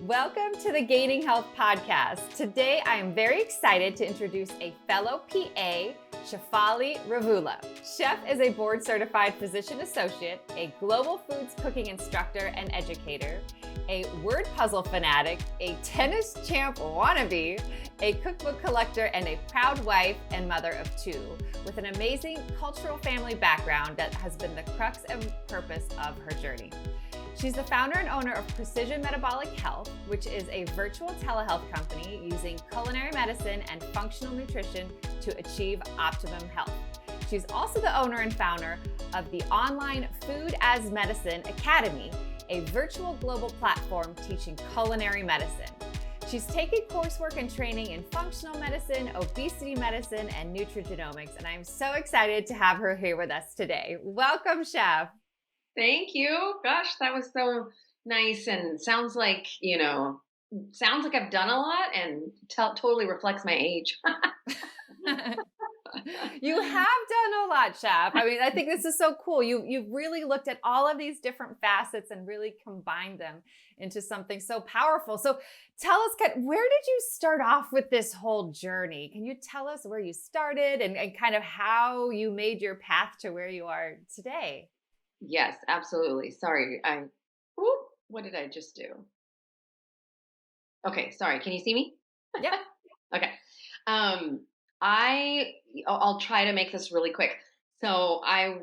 Welcome to the Gaining Health Podcast. Today, I am very excited to introduce a fellow PA, Shefaly Ravula. Shef is a board-certified physician associate, a global foods cooking instructor and educator, a word puzzle fanatic, a tennis champ wannabe, a cookbook collector, and a proud wife and mother of two, with an amazing cultural family background that has been the crux and purpose of her journey. She's the founder and owner of Precision Metabolic Health, which is a virtual telehealth company using culinary medicine and functional nutrition to achieve optimum health. She's also the owner and founder of the online Food as Medicine Academy, a virtual global platform teaching culinary medicine. She's taken coursework and training in functional medicine, obesity medicine, and nutrigenomics, and I'm so excited to have her here with us today. Welcome, Shef. Thank you. Gosh, that was so nice and sounds like, I've done a lot and totally reflects my age. You have done a lot, Shef. I mean, I think this is so cool. You've really looked at all of these different facets and really combined them into something so powerful. So tell us, where did you start off with this whole journey? Can you tell us where you started and kind of how you made your path to where you are today? Yes, absolutely. Sorry. What did I just do? Okay, sorry. Can you see me? Yeah. Okay. I'll try to make this really quick. So I,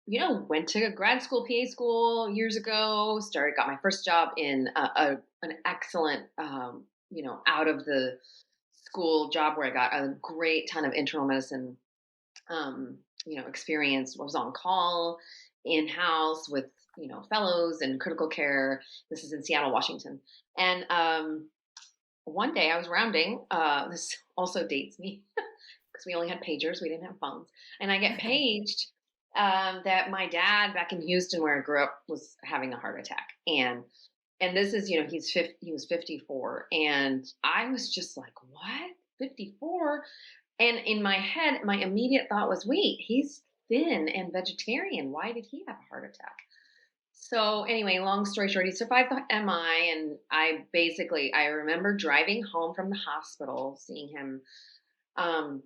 went to grad school, PA school years ago, got my first job in an excellent, out of the school job where I got a great ton of internal medicine, experience. Was on call in-house with, fellows and critical care. This is in Seattle, Washington. And one day I was rounding, this also dates me because we only had pagers. We didn't have phones. And I get paged that my dad back in Houston, where I grew up, was having a heart attack. And this is, he was 54. And I was just like, what? 54? And in my head, my immediate thought was, wait, he's thin and vegetarian. Why did he have a heart attack? So anyway, long story short, he survived the MI, and I remember driving home from the hospital, seeing him. And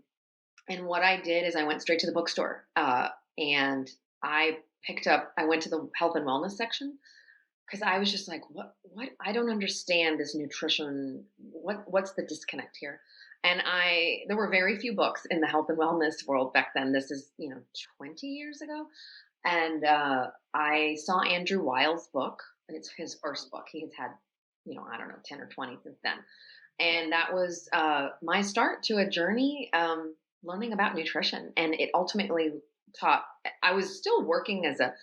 what I did is I went straight to the bookstore, and I went to the health and wellness section because I was just like, what, I don't understand this nutrition. What's the disconnect here? And there were very few books in the health and wellness world back then. This is, 20 years ago. And I saw Andrew Weil's book. It's his first book. He has had, 10 or 20 since then. And that was my start to a journey learning about nutrition. And it ultimately I was still working as a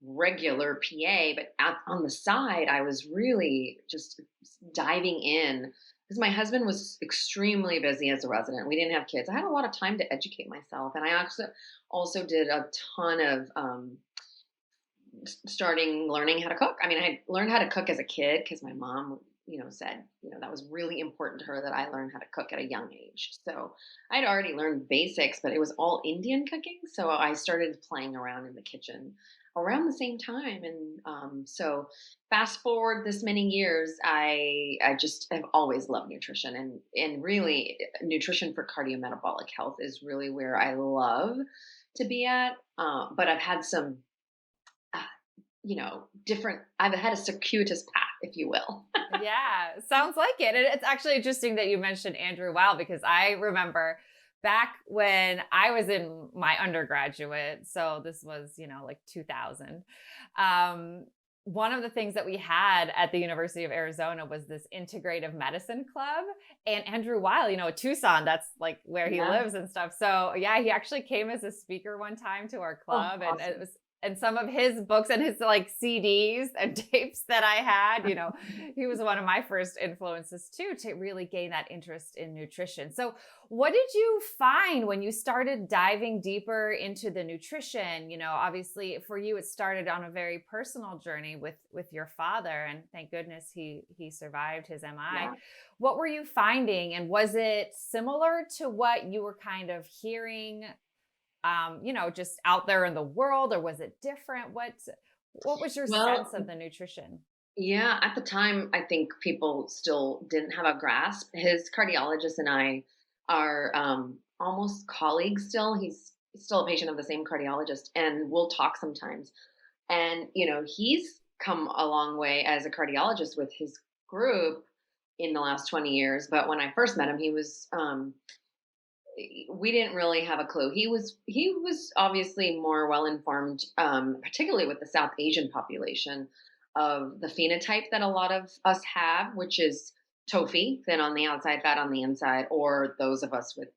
regular PA, but on the side, I was really just diving in because my husband was extremely busy as a resident. We didn't have kids. I had a lot of time to educate myself. And I also did a ton of learning how to cook. I mean, I learned how to cook as a kid because my mom, said, that was really important to her that I learned how to cook at a young age. So I'd already learned basics, but it was all Indian cooking. So I started playing around in the kitchen around the same time. And so fast forward this many years, I just have always loved nutrition, and really nutrition for cardiometabolic health is really where I love to be at. But I've had some, I've had a circuitous path, if you will. Yeah, sounds like it. And it's actually interesting that you mentioned Andrew Weil, because I remember back when I was in my undergraduate, so this was, like 2000, one of the things that we had at the University of Arizona was this integrative medicine club. And Andrew Weil, Tucson, that's like where he lives and stuff. So yeah, he actually came as a speaker one time to our club. Oh, awesome. And some of his books and his like CDs and tapes that I had, he was one of my first influences too, to really gain that interest in nutrition. So what did you find when you started diving deeper into the nutrition? Obviously for you, it started on a very personal journey with your father, and thank goodness he survived his MI. Yeah. What were you finding? And was it similar to what you were kind of hearing just out there in the world, or was it different? What was your sense of the nutrition? Yeah, at the time, I think people still didn't have a grasp. His cardiologist and I are almost colleagues still. He's still a patient of the same cardiologist, and we'll talk sometimes. And, he's come a long way as a cardiologist with his group in the last 20 years. But when I first met him, we didn't really have a clue. He was obviously more well informed, particularly with the South Asian population, of the phenotype that a lot of us have, which is TOFI, thin on the outside, fat on the inside, or those of us with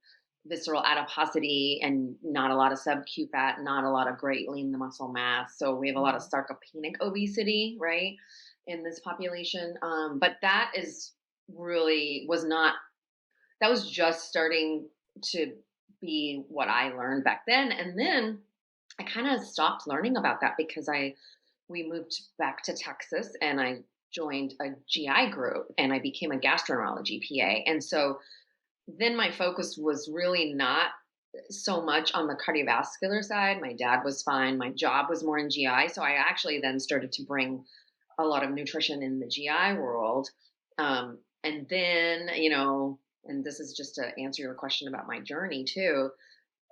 visceral adiposity and not a lot of sub-Q fat, not a lot of great lean muscle mass. So we have a lot of Mhm. sarcopenic obesity, right, in this population. But that is really was not that was just starting to be what I learned back then. And then I kind of stopped learning about that because I we moved back to Texas and I joined a GI group and I became a gastroenterology PA. And so then my focus was really not so much on the cardiovascular side. My dad was fine. My job was more in GI. So I actually then started to bring a lot of nutrition in the GI world. And then, and this is just to answer your question about my journey too,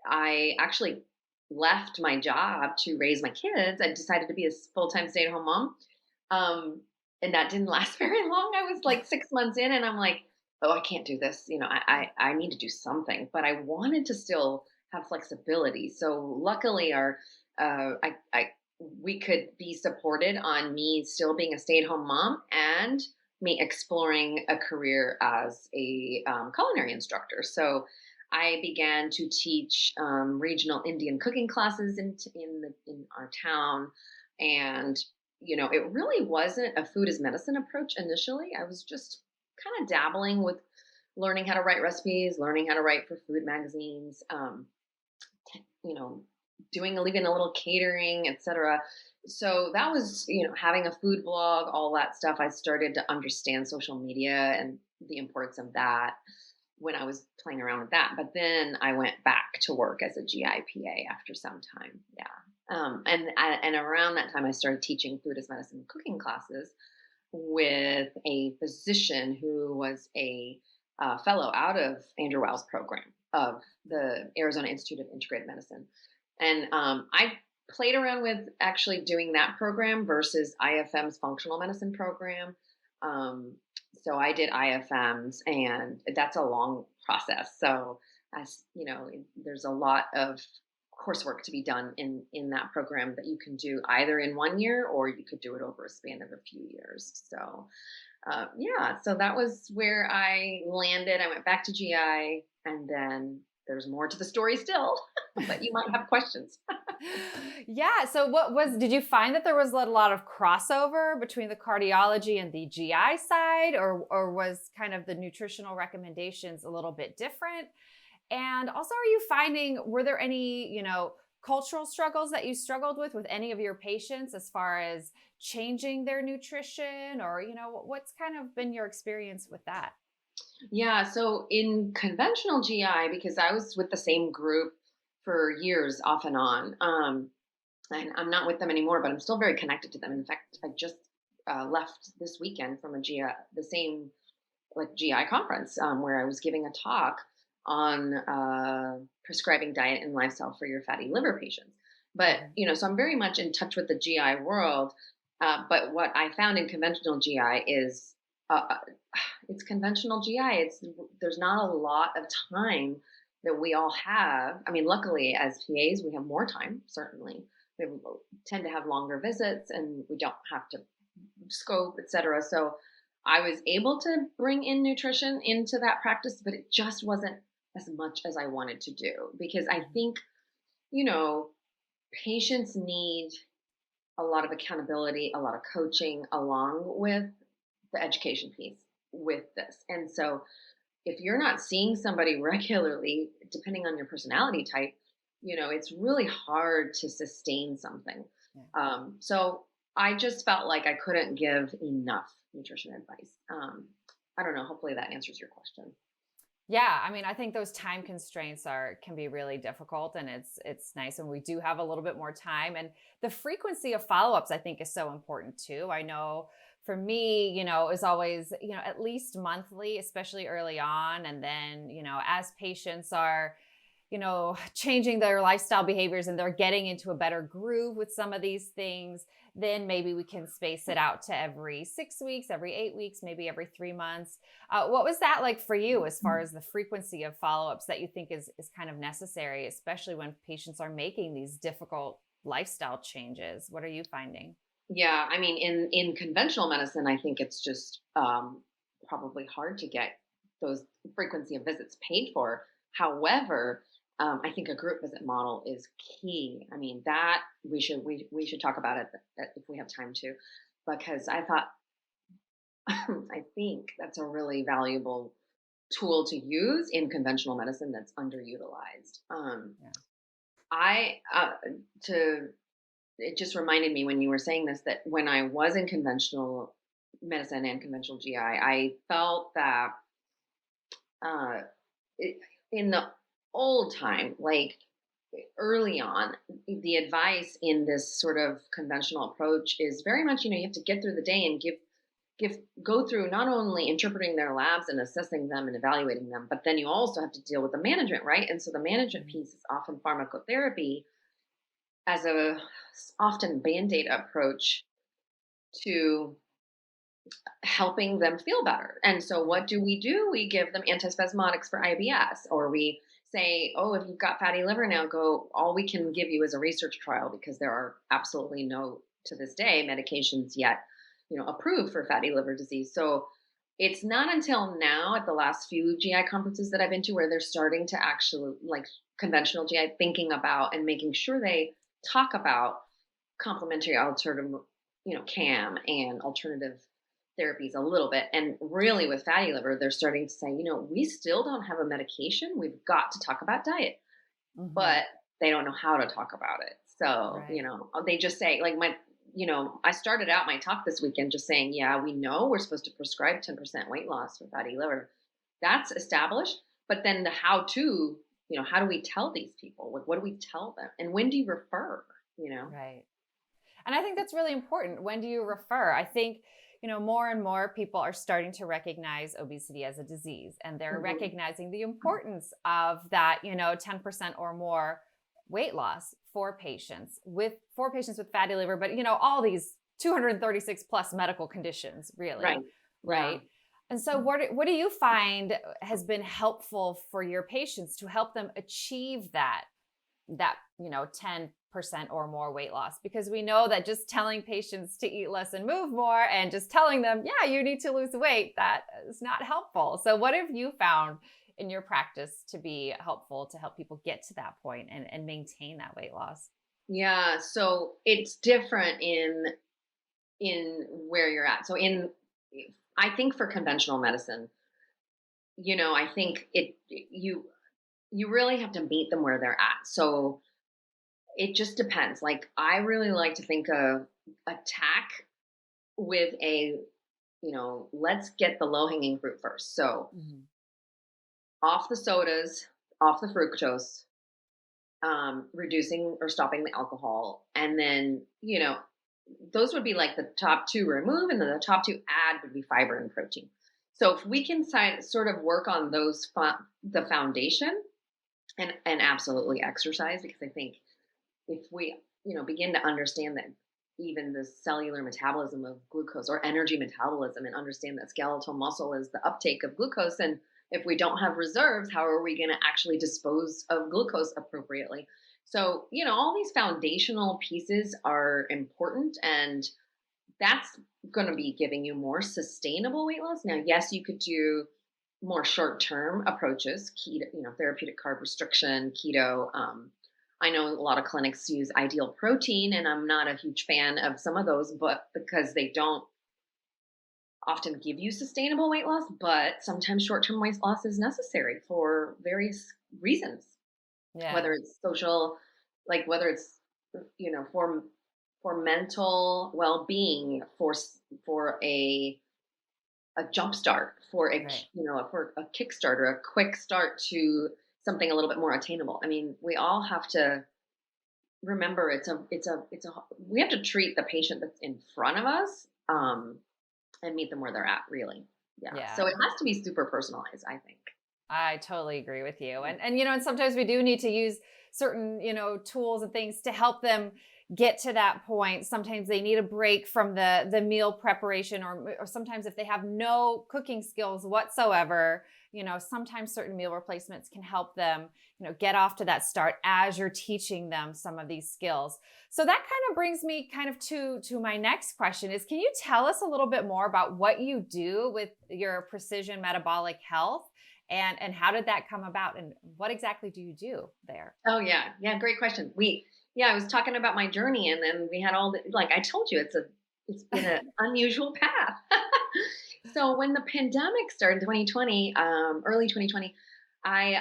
I actually left my job to raise my kids. I decided to be a full time stay at home mom. Um, and that didn't last very long. I was like 6 months in, and I'm like, oh, I can't do this. I need to do something, but I wanted to still have flexibility. So luckily, we could be supported on me still being a stay at home mom and me exploring a career as a culinary instructor. So I began to teach regional Indian cooking classes in our town, and it really wasn't a food as medicine approach initially. I was just kind of dabbling with learning how to write recipes, learning how to write for food magazines, you know, leaving a little catering, etc. So that was, having a food blog, all that stuff. I started to understand social media and the importance of that when I was playing around with that. But then I went back to work as a GIPA after some time. Yeah. And around that time, I started teaching food as medicine cooking classes with a physician who was a fellow out of Andrew Wow's program of the Arizona Institute of Integrated Medicine. And I played around with actually doing that program versus IFM's functional medicine program. Um, so I did IFMs, and that's a long process. So as you know, there's a lot of coursework to be done in that program that you can do either in 1 year or you could do it over a span of a few years. So yeah, so that was where I landed. I went back to GI, and then there's more to the story still, but you might have questions. Yeah. So did you find that there was a lot of crossover between the cardiology and the GI side, or was kind of the nutritional recommendations a little bit different? And also, are you finding, were there any, cultural struggles that you struggled with any of your patients as far as changing their nutrition, or, what's kind of been your experience with that? Yeah, so in conventional GI, because I was with the same group for years off and on, and I'm not with them anymore, but I'm still very connected to them. In fact, I just left this weekend from the same like GI conference where I was giving a talk on prescribing diet and lifestyle for your fatty liver patients. But Mhm. so I'm very much in touch with the GI world. But what I found in conventional GI is it's conventional GI. There's not a lot of time that we all have. I mean, luckily as PAs we have more time. Certainly, we tend to have longer visits, and we don't have to scope, etc. So I was able to bring in nutrition into that practice, but it just wasn't as much as I wanted to do because I Mhm. think, you know, patients need a lot of accountability, a lot of coaching along with the education piece with this. And so if you're not seeing somebody regularly, depending on your personality type, it's really hard to sustain something. Yeah. So I just felt like I couldn't give enough nutrition advice. I don't know. Hopefully that answers your question. Yeah, I mean, I think those time constraints can be really difficult, and it's nice when we do have a little bit more time, and the frequency of follow-ups I think is so important too. I know for me, it was always, at least monthly, especially early on. And then, as patients are, changing their lifestyle behaviors and they're getting into a better groove with some of these things, then maybe we can space it out to every 6 weeks, every 8 weeks, maybe every 3 months. What was that like for you as far as the frequency of follow-ups that you think is kind of necessary, especially when patients are making these difficult lifestyle changes? What are you finding? Yeah, I mean, in conventional medicine, I think it's just probably hard to get those frequency of visits paid for. However, I think a group visit model is key. I mean, that we should talk about it if we have time to, because I thought I think that's a really valuable tool to use in conventional medicine that's underutilized. Yeah. I to It just reminded me when you were saying this that when I was in conventional medicine and conventional GI, I felt that uh, it, in the old time, like early on, the advice in this sort of conventional approach is very much, you have to get through the day and give go through not only interpreting their labs and assessing them and evaluating them, but then you also have to deal with the management, right? And so the management Mhm. piece is often pharmacotherapy as a often band-aid approach to helping them feel better. And so what Right. do? We give them antispasmodics for IBS, or we say, oh, if you've got fatty liver now, go, all we can give you is a research trial because there are absolutely no, to this day, medications yet, approved for fatty liver disease. So it's not until now at the last few GI conferences that I've been to where they're starting to actually, like, conventional GI, thinking about and making sure they talk about complementary alternative, CAM and alternative therapies a little bit. And really with fatty liver, they're starting to say, we still don't have a medication. We've got to talk about diet, Hmm. but they don't know how to talk about it. So, Right. they just say, like, I started out my talk this weekend just saying, yeah, we know we're supposed to prescribe 10% weight loss for fatty liver. That's established. But then the how to, how do we tell these people? Like, what do we tell them? And when do you refer? You know? Right. And I think that's really important. When do you refer? I think, more and more people are starting to recognize obesity as a disease, and they're Mhm. recognizing the importance of that, 10% or more weight loss for patients with fatty liver, but all these 236 plus medical conditions, really, Right. Yeah. right? And so what do you find has been helpful for your patients to help them achieve that 10% or more weight loss, because we know that just telling patients to eat less and move more and just telling them, yeah, you need to lose weight, that is not helpful. So what have you found in your practice to be helpful to help people get to that point and maintain that weight loss? Yeah. So it's different in where you're at. So I think for conventional medicine, I think you really have to meet them where they're at. So it just depends. Like, I really like to think of attack with let's get the low hanging fruit first. So Mhm. off the sodas, off the fructose, reducing or stopping the alcohol, and then those would be like the top two remove, and then the top two add would be fiber and protein. So if we can sort of work on the foundation, and absolutely exercise, because I think if we begin to understand that even the cellular metabolism of glucose or energy metabolism, and understand that skeletal muscle is the uptake of glucose, and if we don't have reserves, how are we going to actually dispose of glucose appropriately? So all these foundational pieces are important, and that's going to be giving you more sustainable weight loss. Now, yes, you could do more short-term approaches, keto, therapeutic carb restriction, keto. I know a lot of clinics use ideal protein, and I'm not a huge fan of some of those, but because they don't often give you sustainable weight loss, but sometimes short-term weight loss is necessary for various reasons, Yeah. whether it's social, like whether it's for mental well-being, for a jump start, for Right. for a kickstarter, a quick start to something a little bit more attainable. I mean, we all have to remember we have to treat the patient that's in front of us, and meet them where they're at, really. Yeah. So Yeah. it has to be super personalized, I think. I totally agree with you. And and sometimes we do need to use certain, tools and things to help them get to that point. Sometimes they need a break from the meal preparation, or sometimes if they have no cooking skills whatsoever, sometimes certain meal replacements can help them, get off to that start as you're teaching them some of these skills. So that kind of brings me kind of to my next question is, can you tell us a little bit more about what you do with your Precision Metabolic Health? And how did that come about? And what exactly do you do there? Oh yeah, yeah, great question. Yeah, I was talking about my journey, and then we had all the, like I told you, it's been an unusual path. So when the pandemic started in 2020, early 2020, I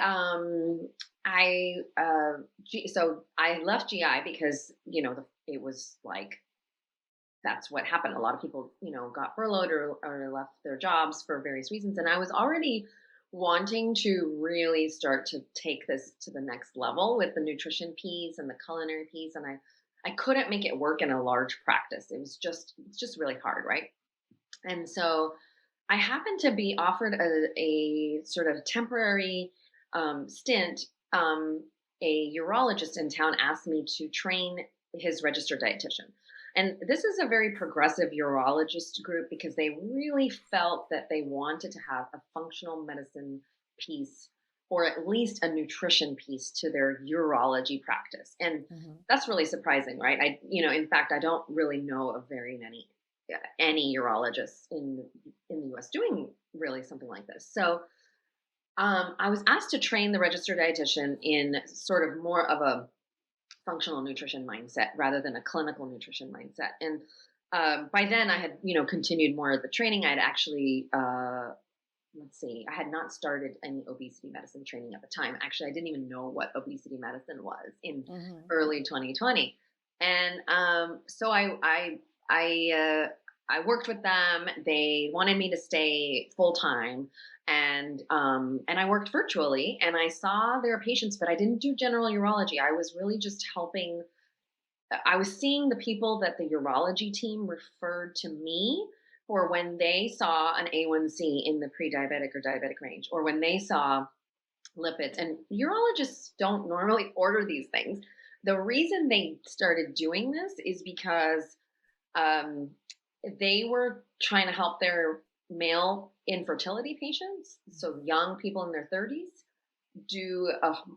so I left GI because it was like that's what happened. A lot of people, got furloughed or left their jobs for various reasons. And I was already wanting to really start to take this to the next level with the nutrition piece and the culinary piece. And I couldn't make it work in a large practice. It's just really hard. Right. And so I happened to be offered a sort of temporary stint. A urologist in town asked me to train his registered dietitian. And this is a very progressive urologist group because they really felt that they wanted to have a functional medicine piece or at least a nutrition piece to their urology practice. And Mhm. that's really surprising, right? In fact, I don't really know of very many any urologists in the US doing really something like this. So I was asked to train the registered dietitian in sort of more of a functional nutrition mindset rather than a clinical nutrition mindset. And by then I had, continued more of the training. I had actually, let's see, I had not started any obesity medicine training at the time. Actually, I didn't even know what obesity medicine was in Mhm. early 2020. And so I worked with them. They wanted me to stay full time, and I worked virtually. And I saw their patients, but I didn't do general urology. I was really just helping. I was seeing the people that the urology team referred to me for when they saw an A1C in the pre-diabetic or diabetic range, or when they saw lipids. And urologists don't normally order these things. The reason they started doing this is because um, they were trying to help their male infertility patients, so young people in their 30s,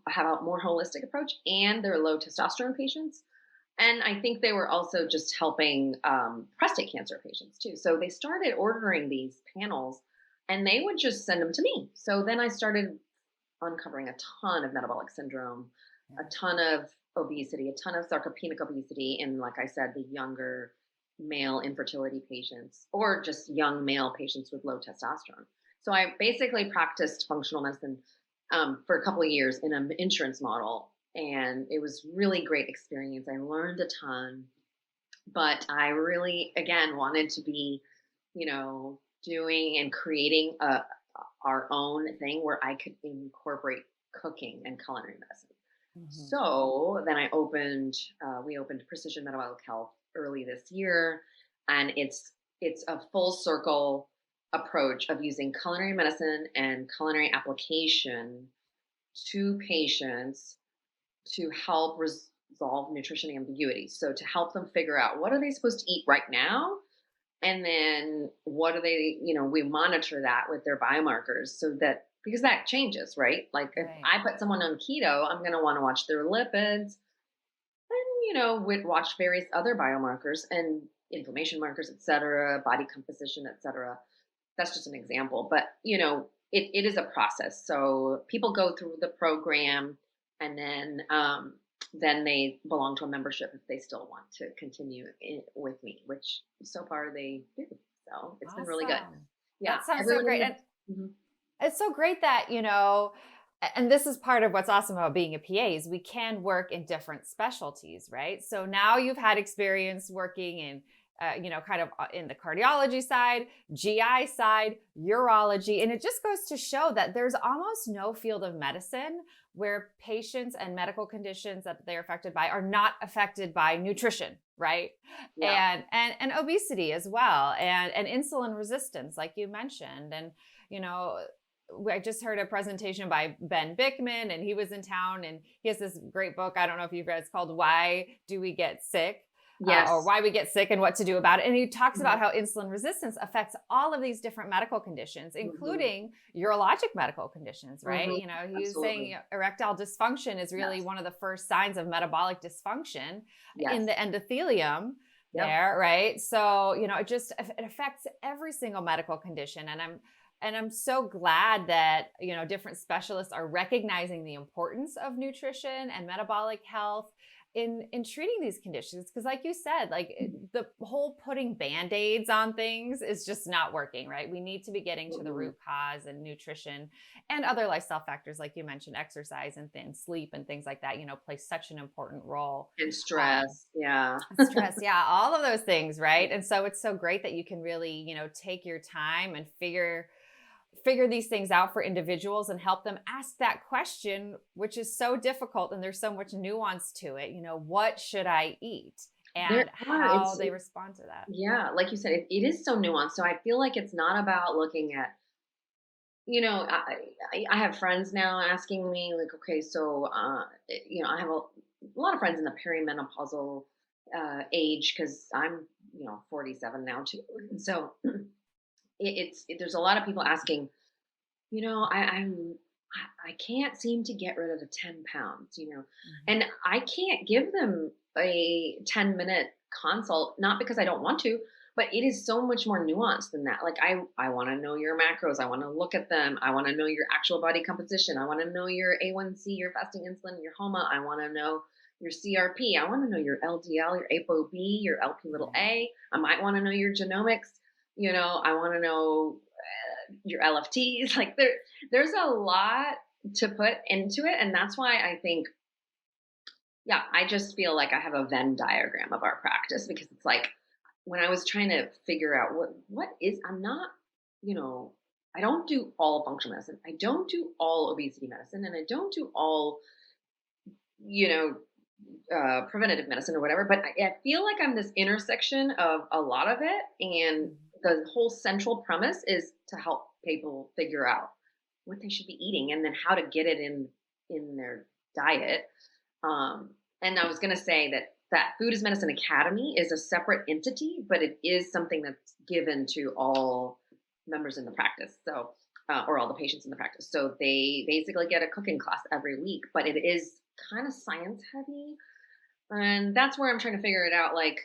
have a more holistic approach, and their low testosterone patients. And I think they were also just helping prostate cancer patients too. So they started ordering these panels, and they would just send them to me. So then I started uncovering a ton of metabolic syndrome, a ton of obesity, a ton of sarcopenic obesity in, like I said, the younger male infertility patients or just young male patients with low testosterone. So I basically practiced functional medicine for a couple of years in an insurance model. And it was really great experience. I learned a ton, but I really, again, wanted to be, doing and creating our own thing where I could incorporate cooking and culinary medicine. Mhm. So then we opened Precision Metabolic Health early this year, and it's a full circle approach of using culinary medicine and culinary application to patients to help resolve nutrition ambiguity. So to help them figure out what are they supposed to eat right now, and then what are they, we monitor that with their biomarkers so that because that changes, right? Like if Right. I put someone on keto, I'm going to want to watch their lipids and we'd watch various other biomarkers and inflammation markers, et cetera, body composition, et cetera. That's just an example, but it is a process. So people go through the program, and then they belong to a membership if they still want to continue with me, which so far they do. So it's been really good. Awesome. Yeah, That sounds so everyone great. is. And Mhm. it's so great that, and this is part of what's awesome about being a PA is we can work in different specialties, right? So now you've had experience working in, kind of in the cardiology side, GI side, urology, and it just goes to show that there's almost no field of medicine where patients and medical conditions that they're affected by are not affected by nutrition, right? Yeah. And obesity as well, and insulin resistance, like you mentioned. And, you know, I just heard a presentation by Ben Bickman, and he was in town, and he has this great book. I don't know if you've read, it's called Why Do We Get Sick? Or Yes. why we get sick and what to do about it. And he talks Mhm. about how insulin resistance affects all of these different medical conditions, Mhm. including urologic medical conditions, right? Mhm. You know, he was saying Absolutely. erectile dysfunction is really Yes. one of the first signs of metabolic dysfunction in Yes. the endothelium Yep. there, right? So, you know, it affects every single medical condition. And I'm so glad that, you know, different specialists are recognizing the importance of nutrition and metabolic health in treating these conditions, because like you said, like the whole putting band-aids on things is just not working, right? We need to be getting to the Mhm. root cause, and nutrition and other lifestyle factors, like you mentioned, exercise and sleep and things like that, you know, play such an important role. And um, stress. Yeah. Stress, yeah, all of those things, right? And so it's so great that you can really, you know, take your time and figure these things out for individuals and help them ask that question, which is so difficult, and there's so much nuance to it. You know, what should I eat, There and are. how they respond to that. Yeah, like you said, it is so nuanced. So I feel like it's not about looking at, I have friends now asking me like, okay, so, I have a lot of friends in the perimenopausal age because I'm, 47 now too. And so there's a lot of people asking, I can't seem to get rid of the 10 pounds, Mhm. and I can't give them a 10-minute consult, not because I don't want to, but it is so much more nuanced than that. Like I want to know your macros. I want to look at them. I want to know your actual body composition. I want to know your A1C, your fasting insulin, your HOMA. I want to know your CRP. I want to know your LDL, your ApoB, your LP little Yeah. a. I might want to know your genomics. I want to know your LFTs. Like there's a lot to put into it, and that's why I think, yeah, I just feel like I have a Venn diagram of our practice, because it's like when I was trying to figure out what is I'm not, you know, I don't do all functional medicine. I don't do all obesity medicine, and I don't do all, you know, preventative medicine or whatever. But I feel like I'm this intersection of a lot of it, and Mhm. the whole central premise is to help people figure out what they should be eating, and then how to get it in their diet. Um, and I was going to say that Food is Medicine Academy is a separate entity, but it is something that's given to all members in the practice. So, or all the patients in the practice. So they basically get a cooking class every week, but it is kind of science heavy. And that's where I'm trying to figure it out. Like,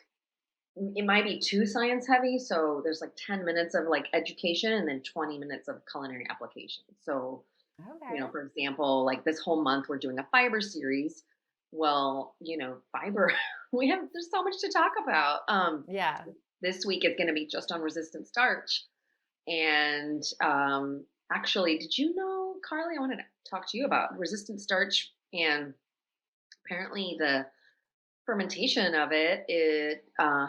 it might be too science heavy. So there's like 10 minutes of like education and then 20 minutes of culinary application. So, Okay. for example, like this whole month we're doing a fiber series. Well, fiber, there's so much to talk about. Yeah. This week is going to be just on resistant starch. And actually, did you know, Carly, I wanted to talk to you about resistant starch, and apparently the fermentation of it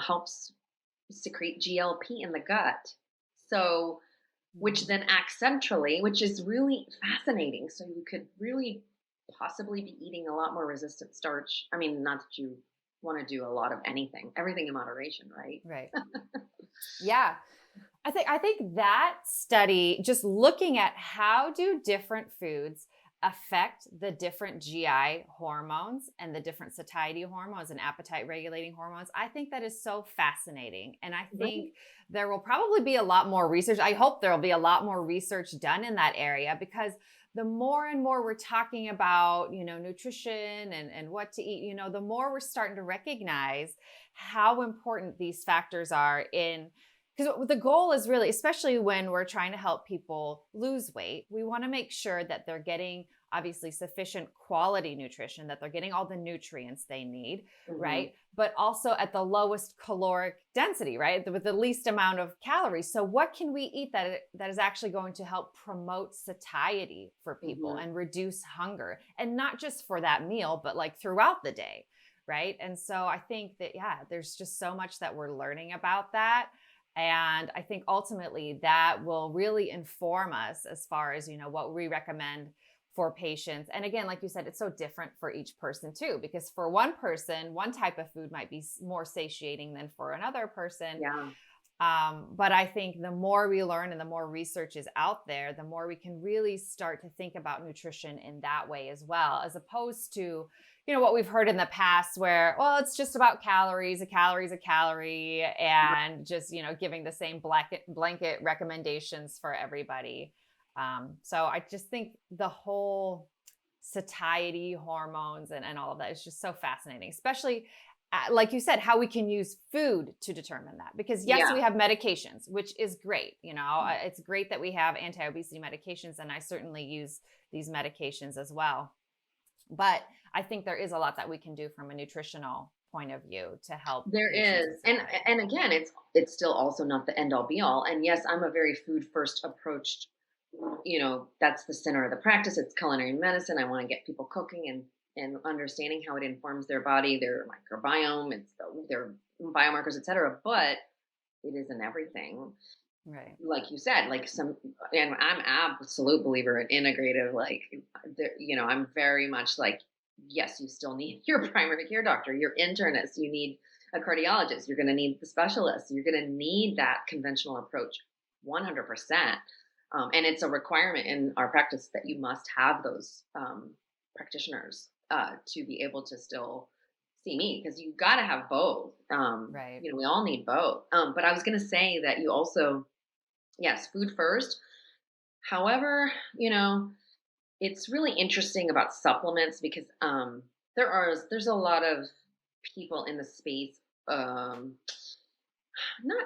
helps secrete GLP in the gut. So, which Mhm. then acts centrally, which is really fascinating. So you could really possibly be eating a lot more resistant starch. I mean, not that you want to do a lot of anything, everything in moderation, right? Right. Yeah. I think that study, just looking at how do different foods affect the different GI hormones and the different satiety hormones and appetite regulating hormones, I think that is so fascinating. And I think Right. there will probably be a lot more research. I hope there will be a lot more research done in that area, because the more and more we're talking about, you know, nutrition and what to eat, you know, the more we're starting to recognize how important these factors are in, because the goal is really, especially when we're trying to help people lose weight, we want to make sure that they're getting obviously sufficient quality nutrition, that they're getting all the nutrients they need, Hmm. right? But also at the lowest caloric density, right? With the least amount of calories. So what can we eat that is actually going to help promote satiety for people Hmm. and reduce hunger, and not just for that meal, but like throughout the day, right? And so I think that, yeah, there's just so much that we're learning about that. And I think ultimately that will really inform us as far as, you know, what we recommend for patients. And again, like you said, it's so different for each person too, because for one person, one type of food might be more satiating than for another person. Yeah. But I think the more we learn and the more research is out there, the more we can really start to think about nutrition in that way as well, as opposed to, what we've heard in the past where, well, it's just about calories, a calorie is a calorie, and just, giving the same blanket recommendations for everybody. So I just think the whole satiety, hormones, and all of that is just so fascinating, especially like you said, how we can use food to determine that. Because yes, Yeah. we have medications, which is great. It's great that we have anti-obesity medications, and I certainly use these medications as well. But I think there is a lot that we can do from a nutritional point of view to help. There is. And again, it's still also not the end all be all. And yes, I'm a very food first approached, that's the center of the practice. It's culinary medicine. I want to get people cooking and understanding how it informs their body, their microbiome, their biomarkers, et cetera. But it isn't everything. Right. Like you said, and I'm absolute believer in integrative, I'm very much like, yes, you still need your primary care doctor, your internist, you need a cardiologist, you're going to need the specialist, you're going to need that conventional approach 100%. And it's a requirement in our practice that you must have those practitioners to be able to still see me, because you got to have both. Right. We all need both. But I was going to say that you also, yes, food first. However, it's really interesting about supplements because there's a lot of people in the space, not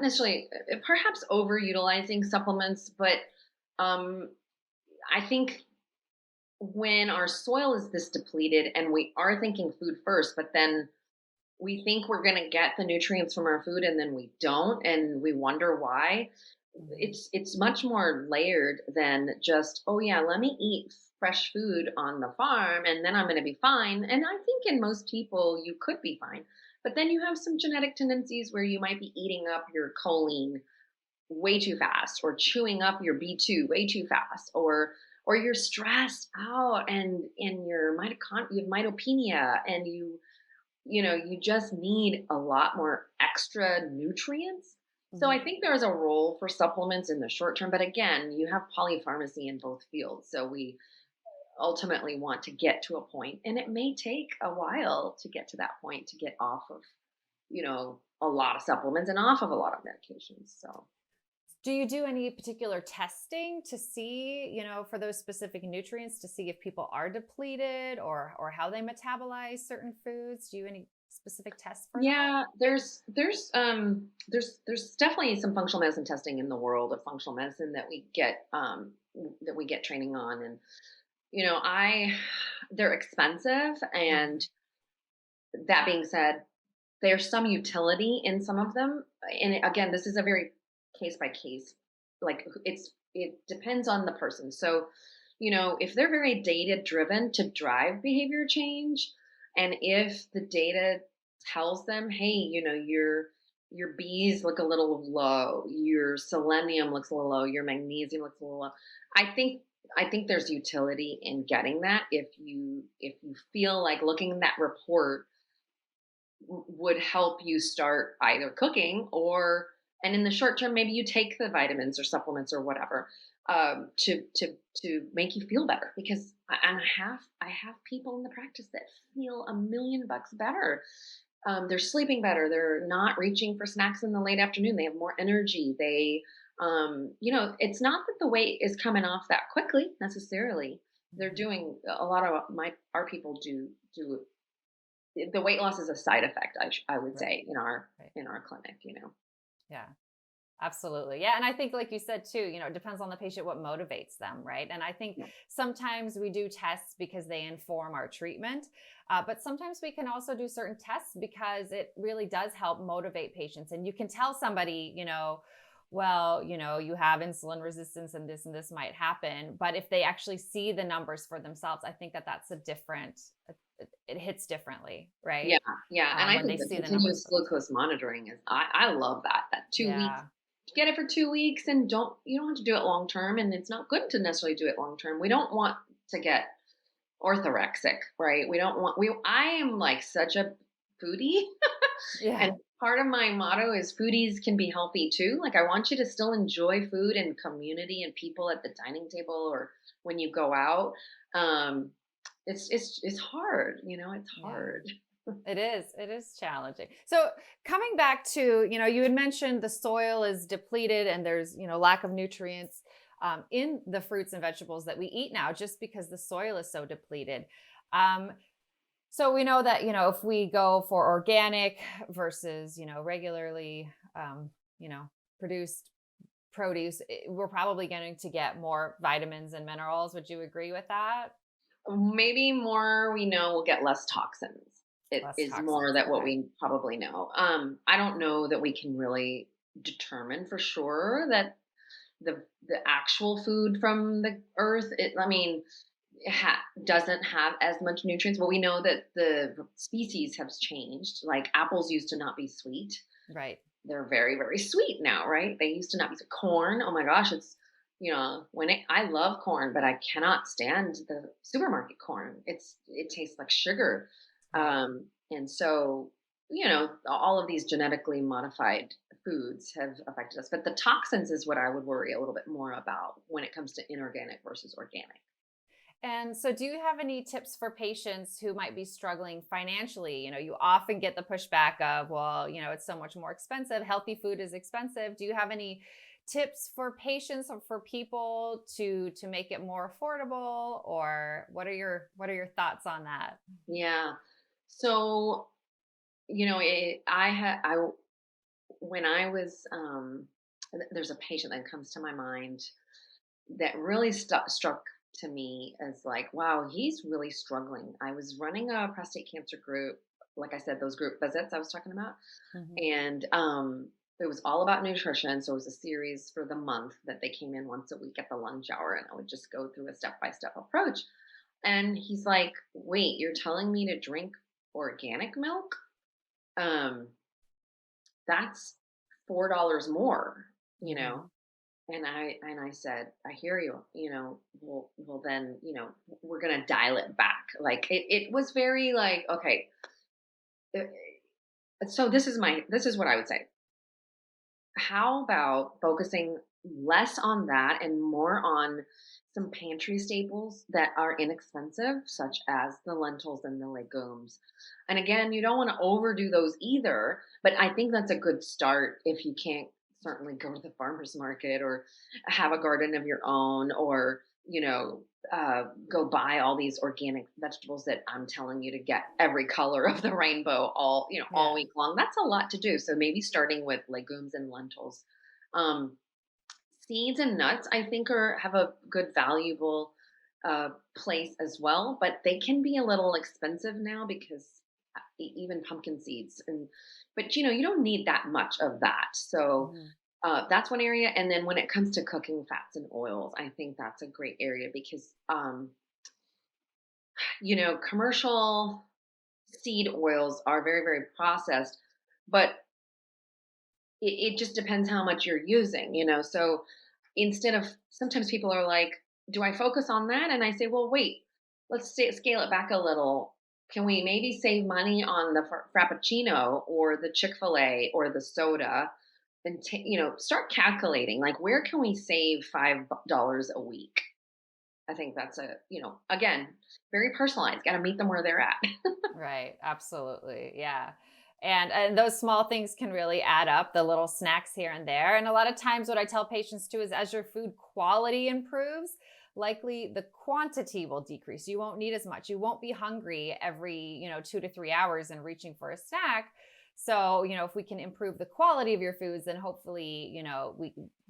necessarily, perhaps overutilizing supplements, but I think when our soil is this depleted and we are thinking food first, but then we think we're going to get the nutrients from our food and then we don't, and we wonder why. It's much more layered than just, oh yeah, let me eat fresh food on the farm and then I'm going to be fine. And I think in most people you could be fine, but then you have some genetic tendencies where you might be eating up your choline way too fast, or chewing up your B2 way too fast, or you're stressed out and you have mitopenia, and you just need a lot more extra nutrients. So I think there's a role for supplements in the short term, but again, you have polypharmacy in both fields. So we ultimately want to get to a point, and it may take a while to get to that point, to get off of, a lot of supplements and off of a lot of medications. So do you do any particular testing to see, for those specific nutrients, to see if people are depleted or how they metabolize certain foods? Do you any specific tests for that? Yeah, there's definitely some functional medicine testing in the world of functional medicine that we get training on, and they're expensive, and that being said, there's some utility in some of them, and again, this is a very case by case, like it depends on the person. So if they're very data driven to drive behavior change, and if the data tells them, hey, your B's look a little low, your selenium looks a little low, your magnesium looks a little low, I think there's utility in getting that. If you feel like looking at that report would help you start either cooking, and in the short term, maybe you take the vitamins or supplements or whatever to make you feel better. Because I have people in the practice that feel $1 million better. They're sleeping better. They're not reaching for snacks in the late afternoon. They have more energy. They, it's not that the weight is coming off that quickly necessarily. They're doing a lot of our people do. The weight loss is a side effect, I would say, in our clinic. Yeah, absolutely. Yeah. And I think, like you said, too, it depends on the patient, what motivates them. Right. And I think sometimes we do tests because they inform our treatment. But sometimes we can also do certain tests because it really does help motivate patients. And you can tell somebody, well, you have insulin resistance and this might happen. But if they actually see the numbers for themselves, I think that's it hits differently, right? Yeah, yeah. And I when think they the see the continuous numbers. glucose monitoring is, I love that 2 weeks. Yeah. Get it for 2 weeks, and you don't have to do it long term, and it's not good to necessarily do it long term. We don't want to get orthorexic, right? We don't want, I am like such a foodie. Yeah. And part of my motto is foodies can be healthy too. Like I want you to still enjoy food and community and people at the dining table or when you go out. Um, it's hard, it's Yeah. hard. It is. It is challenging. So coming back to, you had mentioned the soil is depleted and there's, lack of nutrients in the fruits and vegetables that we eat now, just because the soil is so depleted. Um, so we know that, if we go for organic versus, regularly, you know, produced produce, we're probably going to get more vitamins and minerals. Would you agree with that? Maybe more we know we'll get less toxins. It Less is more toxins. that what Okay. we probably know. I don't know that we can really determine for sure that the actual food from the earth. I mean, doesn't have as much nutrients. But we know that the species have changed. Like apples used to not be sweet. Right. They're very, very sweet now, right? They used to not be corn. Oh my gosh, it's I love corn, but I cannot stand the supermarket corn. It tastes like sugar. Right. And so, all of these genetically modified foods have affected us. But the toxins is what I would worry a little bit more about when it comes to inorganic versus organic. And so, do you have any tips for patients who might be struggling financially? You often get the pushback of, well, it's so much more expensive. Healthy food is expensive. Do you have any tips for patients or for people to make it more affordable? Or what are your thoughts on that? Yeah. So, I had I when I was there's a patient that comes to my mind that really struck to me as like, wow, he's really struggling. I was running a prostate cancer group, like I said, those group visits I was talking about, Hmm. and it was all about nutrition. So it was a series for the month that they came in once a week at the lunch hour, and I would just go through a step by step approach. And he's like, wait, you're telling me to drink organic milk? Um, that's $4 more, you know. Hmm. And I said, I hear you, well then, we're gonna dial it back. Like it was very like, okay, so this is what I would say. How about focusing less on that and more on some pantry staples that are inexpensive, such as the lentils and the legumes? And again, you don't want to overdo those either, but I think that's a good start if you can't certainly go to the farmer's market or have a garden of your own or, go buy all these organic vegetables that I'm telling you to get every color of the rainbow all Yeah. week long. That's a lot to do. So maybe starting with legumes and lentils. Um, Seeds and nuts, I think, have a good valuable place as well, but they can be a little expensive now because even pumpkin seeds but you don't need that much of that. So Hmm. that's one area. And then when it comes to cooking fats and oils, I think that's a great area because commercial seed oils are very, very processed, but it just depends how much you're using. So instead of sometimes people are like, do I focus on that? And I say, well, wait, scale it back a little. Can we maybe save money on the Frappuccino or the Chick-fil-A or the soda and, start calculating like, where can we save $5 a week? I think that's again, very personalized. Got to meet them where they're at. Right. Absolutely. Yeah. And those small things can really add up, the little snacks here and there. And a lot of times what I tell patients too is as your food quality improves, likely the quantity will decrease. You won't need as much. You won't be hungry every, 2 to 3 hours and reaching for a snack. So, if we can improve the quality of your foods, then hopefully,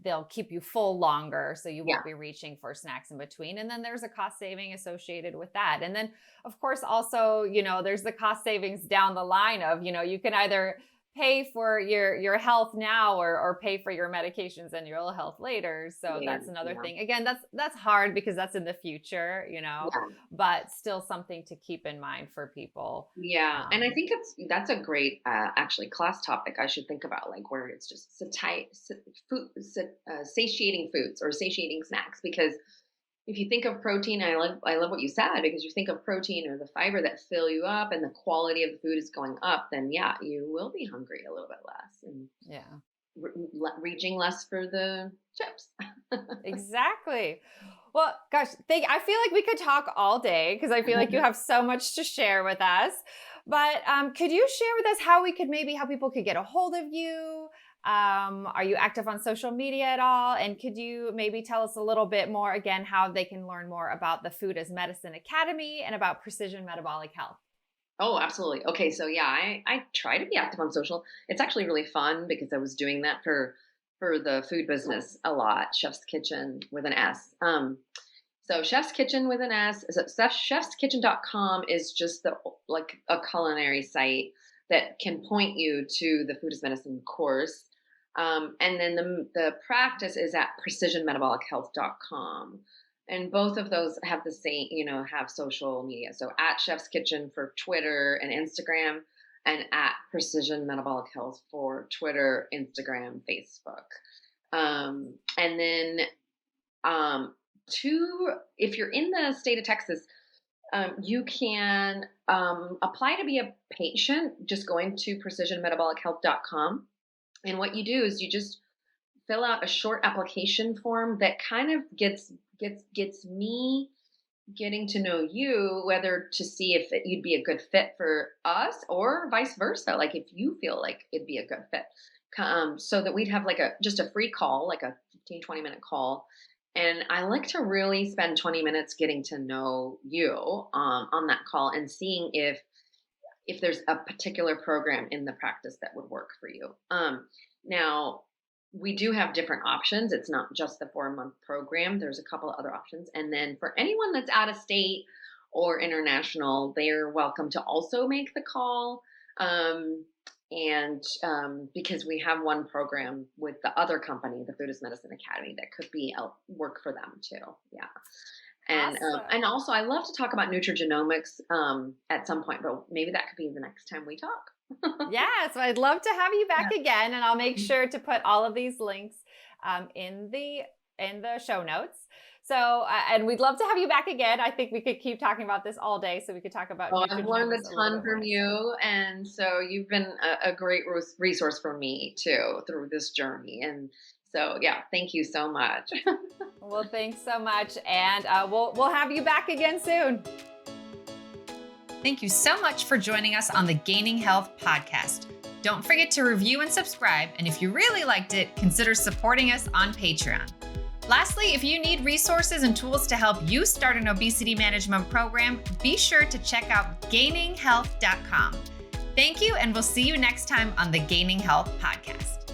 they'll keep you full longer so you Yeah. won't be reaching for snacks in between. And then there's a cost saving associated with that. And then of course, also, there's the cost savings down the line of, you can either pay for your health now or pay for your medications and your ill health later. So Yeah. that's another Yeah. thing. Again, that's hard because that's in the future, Yeah. but still something to keep in mind for people. Yeah, and I think that's a great actually class topic I should think about, like where it's just satiating foods or satiating snacks because if you think of protein, I love what you said, because you think of protein or the fiber that fill you up and the quality of the food is going up, then yeah, you will be hungry a little bit less and Yeah. reaching less for the chips. Exactly. Well, gosh, I feel like we could talk all day because I feel like you have so much to share with us. But could you share with us how people could get a hold of you? Are you active on social media at all? And could you maybe tell us a little bit more again how they can learn more about the Food as Medicine Academy and about Precision Metabolic Health? Oh, absolutely. Okay, so yeah, I try to be active on social. It's actually really fun because I was doing that for the food business a lot. Chef's Kitchen with an S. So Chef's Kitchen with an S. So chefskitchen.com is just like a culinary site that can point you to the Food as Medicine course. And then the practice is at precisionmetabolichealth.com. And both of those have the same, have social media. So at Chef's Kitchen for Twitter and Instagram, and at Precision Metabolic Health for Twitter, Instagram, Facebook. And then if you're in the state of Texas, you can apply to be a patient just going to precisionmetabolichealth.com. And what you do is you just fill out a short application form that kind of gets me getting to know you, whether to see if you'd be a good fit for us or vice versa. Like if you feel like it'd be a good fit, so that we'd have like just a free call, like a 15-20 minute call. And I like to really spend 20 minutes getting to know you on that call and seeing if there's a particular program in the practice that would work for you. Now, we do have different options. It's not just the 4-month program. There's a couple of other options. And then for anyone that's out of state or international, they're welcome to also make the call. Because we have one program with the other company, the Food as Medicine Academy, that could be work for them too. Yeah. And Awesome. and also I love to talk about nutrigenomics at some point, but maybe that could be the next time we talk. Yeah, so I'd love to have you back again, and I'll make sure to put all of these links in the show notes. So, and we'd love to have you back again. I think we could keep talking about this all day, so we could talk about. Well, I've learned a ton from you, and so you've been a great resource for me too through this journey. And so, yeah, thank you so much. Well, thanks so much, and we'll have you back again soon. Thank you so much for joining us on the Gaining Health podcast. Don't forget to review and subscribe, and if you really liked it, consider supporting us on Patreon. Lastly, if you need resources and tools to help you start an obesity management program, be sure to check out gaininghealth.com. Thank you, and we'll see you next time on the Gaining Health podcast.